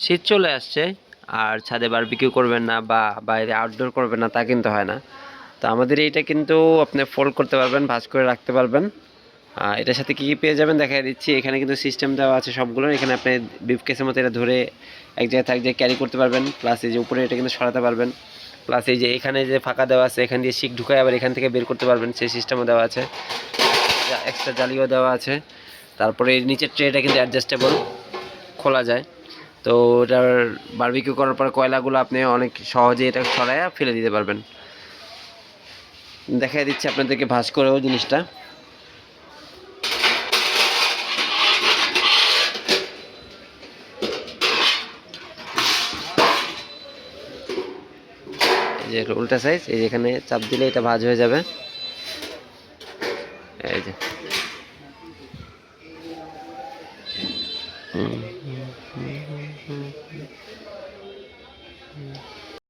শীত চলে আসছে, আর ছাদে বারবিকিউ করবেন না বা বাইরে আউটডোর করবেন না তা কিন্তু হয় না। তো আমাদের এইটা কিন্তু আপনি ফোল্ড করতে পারবেন, ভাঁজ করে রাখতে পারবেন। এটার সাথে কী কী পেয়ে যাবেন দেখাই দিচ্ছি। এখানে কিন্তু সিস্টেম দেওয়া আছে সবগুলোর। এখানে আপনি ব্রিফকেসের মতো এটা ধরে এক জায়গায় এক জায়গায় ক্যারি করতে পারবেন, প্লাস এই যে উপরে এটা কিন্তু সরাতে পারবেন, প্লাস এই যে এখানে যে ফাঁকা দেওয়া আছে এখান দিয়ে শিক ঢুকায় আবার এখান থেকে বের করতে পারবেন, সেই সিস্টেমও দেওয়া আছে। এক্সট্রা জালিও দেওয়া আছে। তারপরে এই নিচের ট্রেটা কিন্তু অ্যাডজাস্টেবল, খোলা যায়। তো এটার বারবিকিউ করার পর কয়লাগুলো আপনি অনেক সহজে এটা সরাইয়া ফেলে দিতে পারবেন। দেখাই দিচ্ছি আপনাদেরকে ভাঁজ করেও জিনিসটা। এই যে উল্টা সাইজ, এই যে এখানে চাপ দিলে এটা ভাঁজ হয়ে যাবে। এই যে